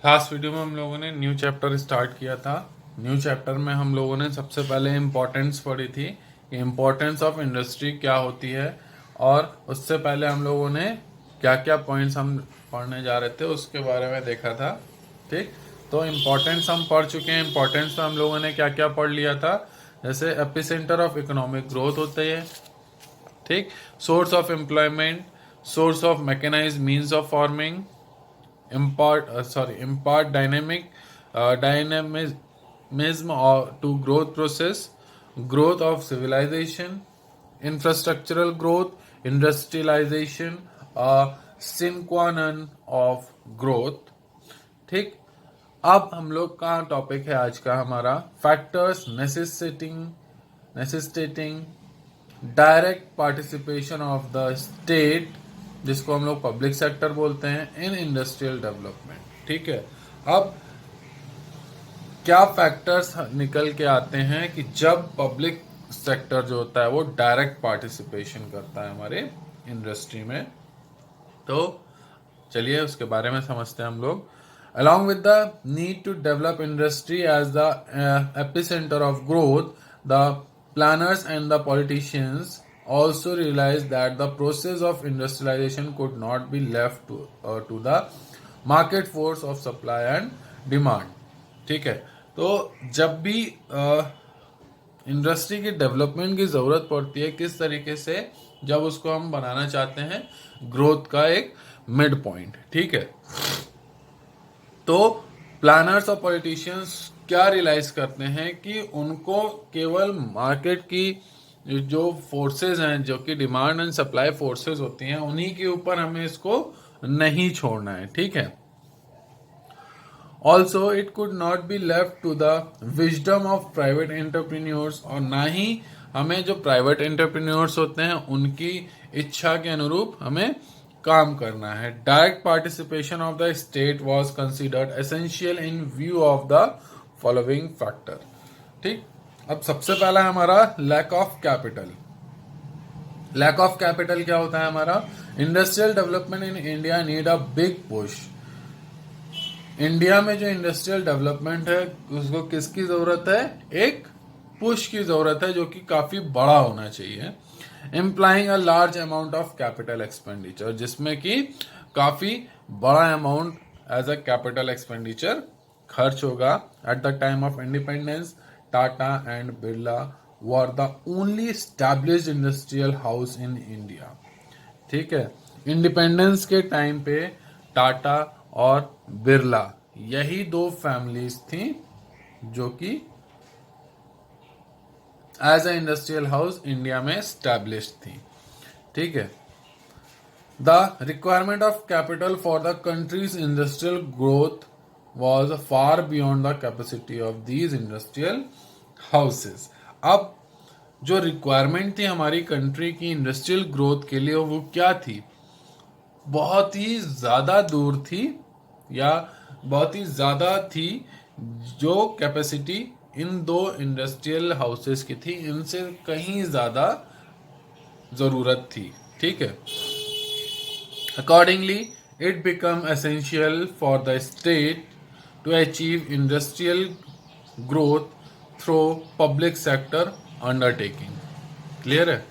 Last video में हम लोगों ने न्यू चैप्टर स्टार्ट किया था। न्यू चैप्टर में हम लोगों ने सबसे पहले इम्पोर्टेंस पढ़ी थी कि इम्पोर्टेंस ऑफ इंडस्ट्री क्या होती है, और उससे पहले हम लोगों ने क्या क्या पॉइंट्स हम पढ़ने जा रहे थे उसके बारे में देखा था। ठीक, तो इम्पोर्टेंस हम पढ़ चुके हैं। इम्पोर्टेंस में हम लोगों ने क्या क्या पढ़ लिया था, जैसे एपिसेंटर ऑफ इकोनॉमिक ग्रोथ होते हैं। ठीक, source of employment, source of mechanised means of farming, impart dynamism to growth process, growth of civilization, infrastructural growth, industrialization, sine qua non of growth। ठीक, अब हम लोग का टॉपिक है आज का हमारा factors necessitating direct participation of the state, जिसको हम लोग पब्लिक सेक्टर बोलते हैं, इन इंडस्ट्रियल डेवलपमेंट। ठीक है, अब क्या फैक्टर्स निकल के आते हैं कि जब पब्लिक सेक्टर जो होता है वो डायरेक्ट पार्टिसिपेशन करता है हमारे इंडस्ट्री में, तो चलिए उसके बारे में समझते हैं हम लोग। Along with the need to develop industry as the epicenter of growth, the planners and the politicians also realized that the process of industrialization could not be left to the market force of supply and demand। ठीक है, तो जब भी industry की development की ज़रूरत पड़ती है, किस तरीके से, जब उसको हम बनाना चाहते हैं ग्रोथ का एक मिड पॉइंट। ठीक है, तो प्लानर्स और पॉलिटिशियंस क्या रियलाइज करते हैं कि उनको केवल मार्केट की जो फोर्सेस हैं, जो कि डिमांड एंड सप्लाई फोर्सेस होती हैं, उन्हीं के ऊपर हमें इसको नहीं छोड़ना है। ठीक है, also it could not be left to the wisdom of private entrepreneurs, और ना ही हमें जो प्राइवेट एंटरप्रेन्योर्स होते हैं उनकी इच्छा के अनुरूप हमें काम करना है। Direct participation of the state was considered essential in view of the following factor. ठीक, अब सबसे पहला है हमारा lack of capital. Lack of capital क्या होता है हमारा, industrial development in India need a big push. India में जो इंडस्ट्रियल डेवलपमेंट है उसको किसकी जरूरत है, एक पुश की जरूरत है जो कि काफी बड़ा होना चाहिए। Implying a large amount of capital expenditure, जिसमें कि काफी बड़ा amount as a capital expenditure खर्च होगा। At the time of independence, Tata and Birla were the only established industrial house in India. ठीक है, इंडिपेंडेंस के टाइम पे टाटा और बिरला यही दो फैमिलीज थी जो कि as a industrial house India में स्टैब्लिश्ड थी। ठीक है, the requirement of capital for the country's industrial growth was far beyond the capacity of these industrial houses. अब जो रिक्वायरमेंट थी हमारी कंट्री की इंडस्ट्रियल ग्रोथ के लिए, वो क्या थी, बहुत ही ज्यादा दूर थी, या बहुत ही ज्यादा थी जो कैपेसिटी इन दो इंडस्ट्रियल हाउसेस की थी, इनसे कहीं ज्यादा जरूरत थी। ठीक है, accordingly it become essential for the state to achieve industrial growth through public sector undertaking. Clear है,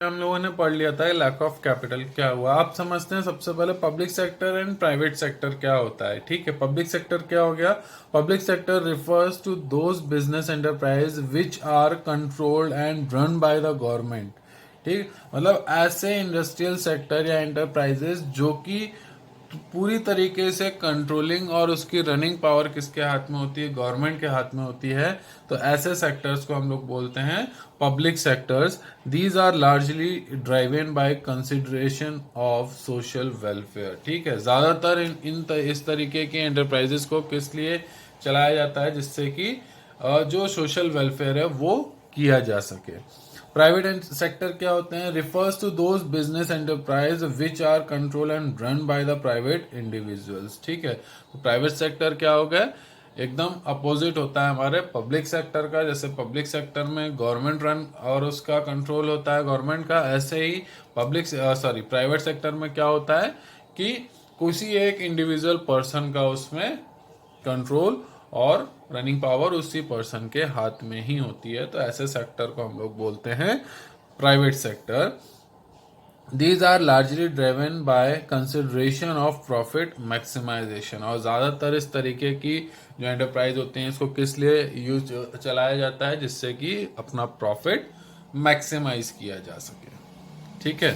हम लोगों ने पढ़ लिया था लैक ऑफ कैपिटल क्या हुआ। आप समझते हैं सबसे पहले public sector and private sector क्या होता है। ठीक है, पब्लिक सेक्टर क्या हो गया, public sector refers to those business enterprise which are controlled and run by the government. ठीक, मतलब ऐसे इंडस्ट्रियल सेक्टर या एंटरप्राइजेस जो कि पूरी तरीके से कंट्रोलिंग और उसकी रनिंग पावर किसके हाथ में होती है, गवर्नमेंट के हाथ में होती है। तो ऐसे सेक्टर्स को हम लोग बोलते हैं public sectors. These are largely driven by consideration of social welfare. ठीक है, ज्यादातर इस तरीके के एंटरप्राइजेस को किस लिए चलाया जाता है, जिससे कि जो सोशल वेलफेयर है वो किया जा सके। प्राइवेट सेक्टर क्या होते हैं, refers to those business enterprise which are control and run by the private individuals. ठीक है, तो प्राइवेट सेक्टर क्या हो गया, एकदम अपोजिट होता है हमारे पब्लिक सेक्टर का। जैसे पब्लिक सेक्टर में गवर्नमेंट रन और उसका कंट्रोल होता है गवर्नमेंट का, ऐसे ही प्राइवेट सेक्टर में क्या होता है कि किसी एक इंडिविजुअल पर्सन का उसमें कंट्रोल और रनिंग पावर उसी पर्सन के हाथ में ही होती है। तो ऐसे सेक्टर को हम लोग बोलते हैं private sector. These are largely driven by consideration of profit maximization। और ज़्यादातर इस तरीके की जो एंटरप्राइज होते हैं इसको किस लिए यूज चलाया जाता है, जिससे कि अपना प्रॉफिट मैक्सिमाइज किया जा सके। ठीक है,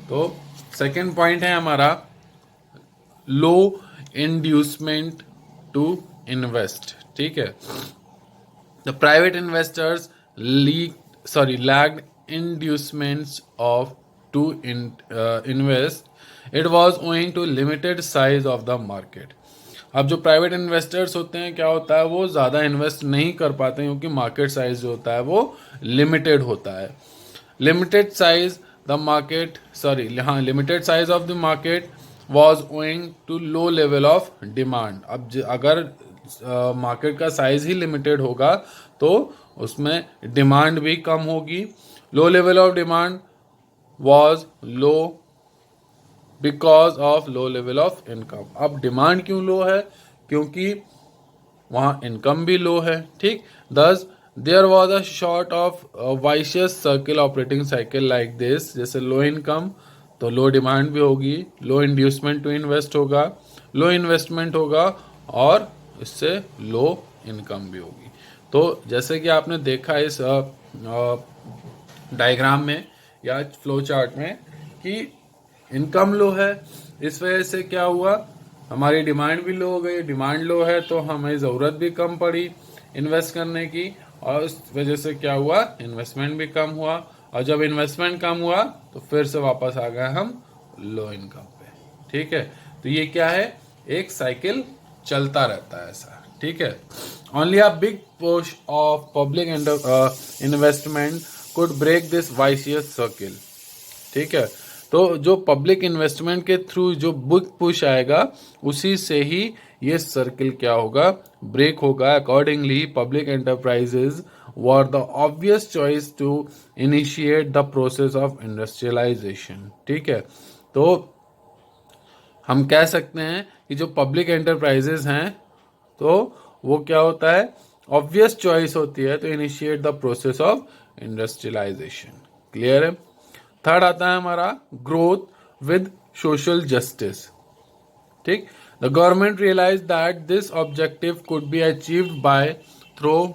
तो सेकंड पॉइंट है हमारा लो इंड्यूसमेंट टू इन्वेस्ट। ठीक है, the private investors lacked inducements of to invest. It was owing to limited size of the market। अब जो प्राइवेट इन्वेस्टर्स होते हैं क्या होता है, वो ज़्यादा इन्वेस्ट नहीं कर पाते क्योंकि मार्केट साइज जो होता है वो लिमिटेड होता है। Limited size the market limited size of the market was owing to low level of demand. अब अगर मार्केट का साइज ही लिमिटेड होगा तो उसमें डिमांड भी कम होगी। लो level of demand was low because of low level of income. अब demand क्यों लो है, क्योंकि वहाँ इनकम भी लो है। ठीक, thus there was a sort of vicious circle operating cycle like this. जैसे लो इनकम तो लो डिमांड भी होगी, लो इंड्यूसमेंट टू इन्वेस्ट होगा, लो इन्वेस्टमेंट होगा और इससे लो इनकम भी होगी। तो जैसे कि आपने देखा इस डायग्राम में या फ्लो चार्ट में कि इनकम लो है, इस वजह से क्या हुआ, हमारी डिमांड भी लो हो गई। डिमांड लो है तो हमें ज़रूरत भी कम पड़ी इन्वेस्ट करने की, और इस वजह से क्या हुआ, इन्वेस्टमेंट भी कम हुआ। और जब इन्वेस्टमेंट कम हुआ तो फिर से वापस आ गए हम लो इनकम पे। ठीक है, तो ये क्या है, एक साइकिल चलता रहता है ऐसा। ठीक है, only a big push of public investment could break this vicious circle. ठीक है, तो जो पब्लिक इन्वेस्टमेंट के थ्रू जो बिग पुश आएगा उसी से ही ये सर्किल क्या होगा, ब्रेक होगा। Accordingly public enterprises were the obvious choice to initiate the process of industrialisation. ठीक है, तो हम कह सकते हैं कि जो पब्लिक एंटरप्राइजेज हैं तो वो क्या होता है, ऑब्वियस चॉइस होती है तो initiate the process of industrialisation. Clear है। थर्ड आता है हमारा ग्रोथ विद सोशल जस्टिस। ठीक, the government realise that this objective could be achieved by through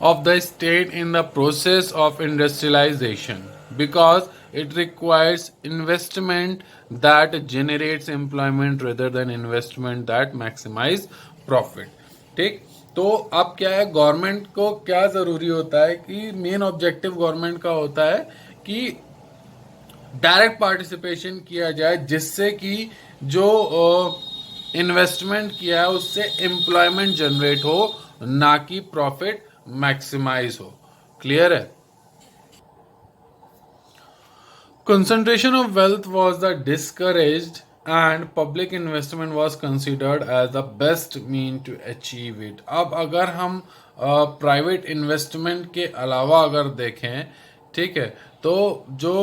of the state in the process of industrialization because it requires investment that generates employment rather than investment that maximize profit। ठीक, तो अब क्या है, government को क्या जरूरी होता है कि मेन ऑब्जेक्टिव गवर्नमेंट का होता है कि डायरेक्ट पार्टिसिपेशन किया जाए, जिससे कि जो इन्वेस्टमेंट किया है उससे एम्प्लॉयमेंट जनरेट हो, ना कि प्रॉफिट मैक्सिमाइज हो। क्लियर है। Concentration of wealth was the discouraged and public investment was considered as the best mean to achieve it. अब अगर हम प्राइवेट इन्वेस्टमेंट के अलावा अगर देखें, ठीक है, तो जो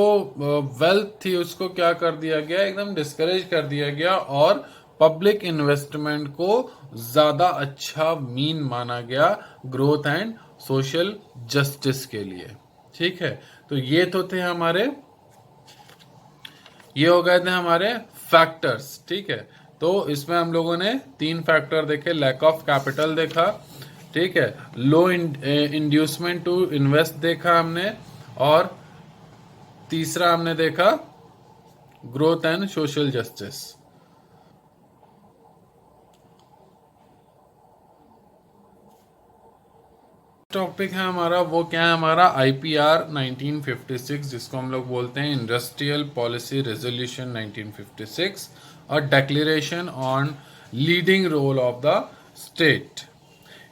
वेल्थ थी उसको क्या कर दिया गया, एकदम डिस्करेज कर दिया गया और पब्लिक इन्वेस्टमेंट को ज्यादा अच्छा मीन माना गया ग्रोथ एंड सोशल जस्टिस के लिए। ठीक है, तो ये तो थे हमारे, ये हो गए थे हमारे फैक्टर्स। ठीक है, तो इसमें हम लोगों ने 3 फैक्टर देखे। लैक ऑफ कैपिटल देखा, ठीक है, लो इंड्यूसमेंट टू इन्वेस्ट देखा हमने, और तीसरा हमने देखा growth and social justice. Topic है हमारा, वो क्या है हमारा, आईपीआर 1956, जिसको हम लोग बोलते हैं इंडस्ट्रियल पॉलिसी रेजोल्यूशन 1956, और declaration on leading role of the state.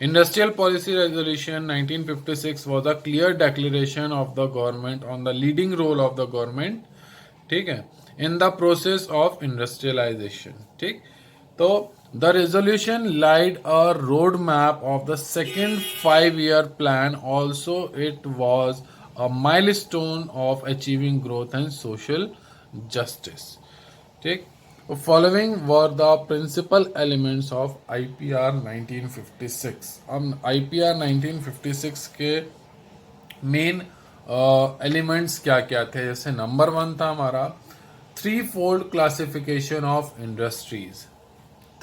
Industrial policy resolution 1956 was a clear declaration of the government on the leading role of the government, ठीक है, in the process of industrialisation. ठीक, तो The resolution laid a roadmap of the second 5-year plan. Also, it was a milestone of achieving growth and social justice. ठीक. Following were the principal elements of IPR 1956. हम IPR 1956 के main elements क्या क्या थे? जैसे number 1 था हमारा threefold classification of industries.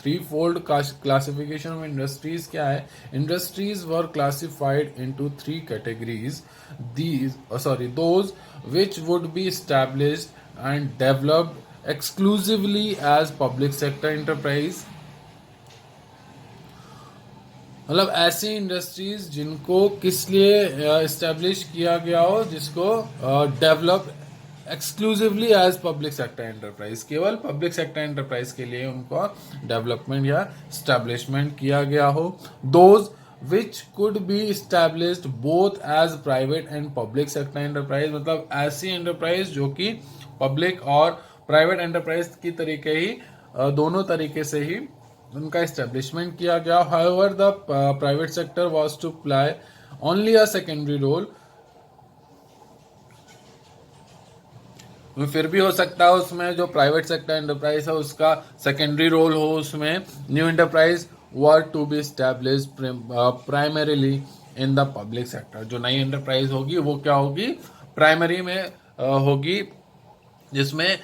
Threefold classification of industries क्या है? Industries were classified into three categories. Those which would be established and developed exclusively as public sector enterprise. मतलब ऐसी इंडस्ट्रीज जिनको किस लिए एस्टेब्लिश किया गया हो, जिसको develop exclusively as public sector enterprise, केवल पब्लिक सेक्टर एंटरप्राइज के लिए उनको डेवलपमेंट या स्टैब्लिशमेंट किया गया हो. Those which could be established both as private and public sector enterprise. मतलब ऐसी एंटरप्राइज जो कि पब्लिक और प्राइवेट एंटरप्राइज की तरीके ही दोनों तरीके से ही उनका एस्टेब्लिशमेंट किया गया. However the private sector was to play only a secondary role. फिर भी हो सकता है उसमें जो प्राइवेट सेक्टर एंटरप्राइज है उसका सेकेंडरी रोल हो. उसमें new enterprise were to be established primarily in the public sector. जो नई एंटरप्राइज होगी वो क्या होगी? प्राइमरी में होगी, जिसमें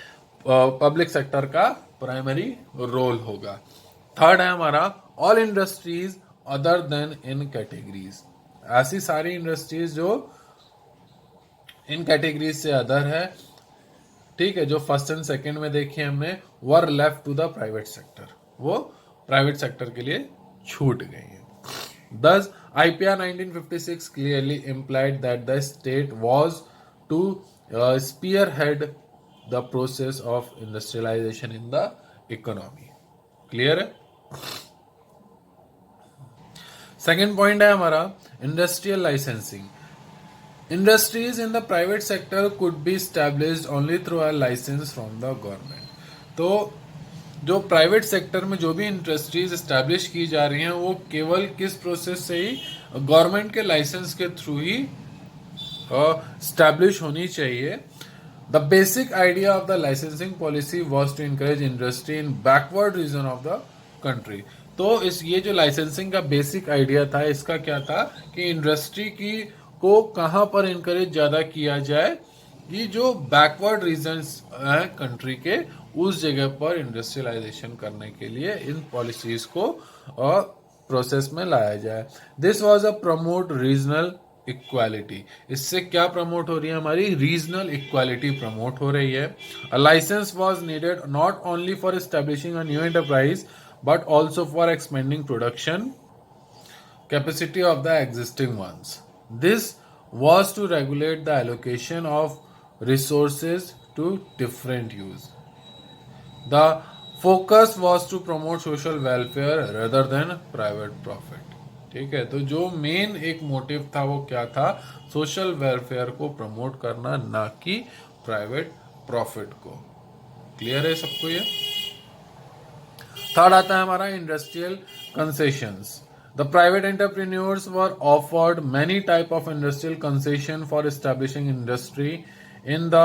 पब्लिक सेक्टर का प्राइमरी रोल होगा. थर्ड है हमारा all industries other then in categories. ऐसी सारी इंडस्ट्रीज जो इन कैटेगरीज से अदर है, ठीक है, जो फर्स्ट एंड सेकंड में देखी हमने, were left to the private sector. वो प्राइवेट सेक्टर के लिए छूट गई है. Thus, IPR 1956 clearly implied that the state was to spearhead the process of industrialization in the economy. Clear है? सेकेंड पॉइंट है हमारा industrial licensing. Industries in the private sector could be established only through a license from the government. तो जो private sector में जो भी industries establish की जा रही हैं वो केवल किस प्रोसेस से ही? गवर्नमेंट के लाइसेंस के थ्रू ही एस्टैब्लिश होनी चाहिए. The basic idea of the licensing policy was to encourage industry in backward region of the country. तो ये जो लाइसेंसिंग का बेसिक आइडिया था, इसका क्या था कि इंडस्ट्री की को कहां पर इनकरेज ज्यादा किया जाए कि जो बैकवर्ड रीजन्स हैं कंट्री के, उस जगह पर इंडस्ट्रियलाइजेशन करने के लिए इन पॉलिसीज को प्रोसेस में लाया जाए. This was a promote regional equality. इससे क्या प्रमोट हो रही है? हमारी रीजनल इक्वालिटी प्रमोट हो रही है. A licence was needed not only for establishing a new enterprise but also for expanding production capacity of the existing ones. This was to regulate the allocation of resources to different use. The focus was to promote social welfare rather than private profit. ठीक है, तो जो main एक motive था वो क्या था? Social welfare को प्रमोट करना, ना कि प्राइवेट प्रॉफिट को. क्लियर है सबको ये? थर्ड आता है हमारा industrial concessions. The private entrepreneurs were offered many type of industrial concession for establishing industry in the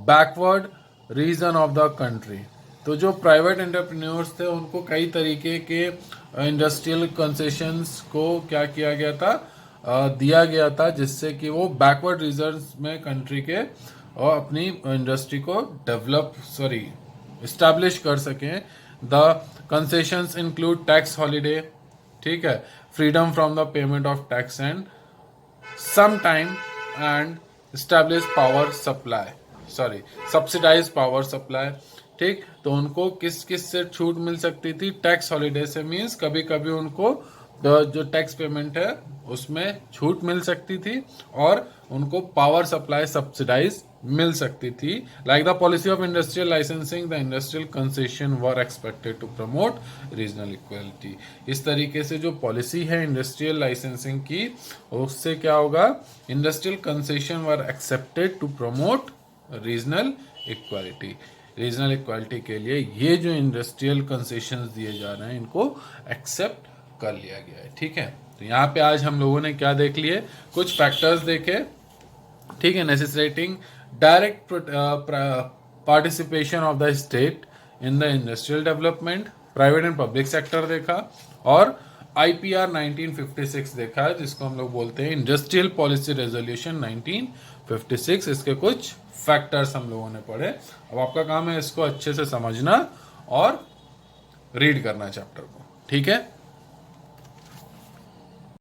backward region of the country. तो जो प्राइवेट एंटरप्रेन्योर्स थे उनको कई तरीके के इंडस्ट्रियल कंसेशंस को क्या किया गया था? दिया गया था, जिससे कि वो बैकवर्ड रीजन्स में कंट्री के और अपनी इंडस्ट्री को एस्टैब्लिश कर सकें. The concessions include tax holiday, ठीक है, freedom from the payment of tax and some time and establish power supply, subsidise power supply. ठीक, तो उनको किस किस से छूट मिल सकती थी? टैक्स हॉलीडे से. मीन्स कभी कभी उनको जो टैक्स पेमेंट है उसमें छूट मिल सकती थी और उनको पावर सप्लाई सब्सिडाइज मिल सकती थी. Like the policy of industrial licensing, the industrial concession were expected to promote regional equality. इस तरीके से जो पॉलिसी है इंडस्ट्रियल लाइसेंसिंग की, उससे क्या होगा? Industrial concession were accepted to promote regional equality. Regional equality के लिए ये जो इंडस्ट्रियल कंसेशंस दिए जा रहे हैं इनको एक्सेप्ट कर लिया गया है। ठीक है, तो यहाँ पे आज हम लोगों ने क्या देख लिए, कुछ फैक्टर्स देखे। ठीक है, necessitating direct participation of the state in the industrial development, private and public sector देखा, और आईपीआर 1956 देखा है जिसको हम लोग बोलते हैं इंडस्ट्रियल पॉलिसी रेजोल्यूशन 1956। इसके कुछ फैक्टर्स हम लोगों ने पढ़े। अब आपका काम है इसको अच्छे से समझना और रीड करना चैप्टर को। ठीक है।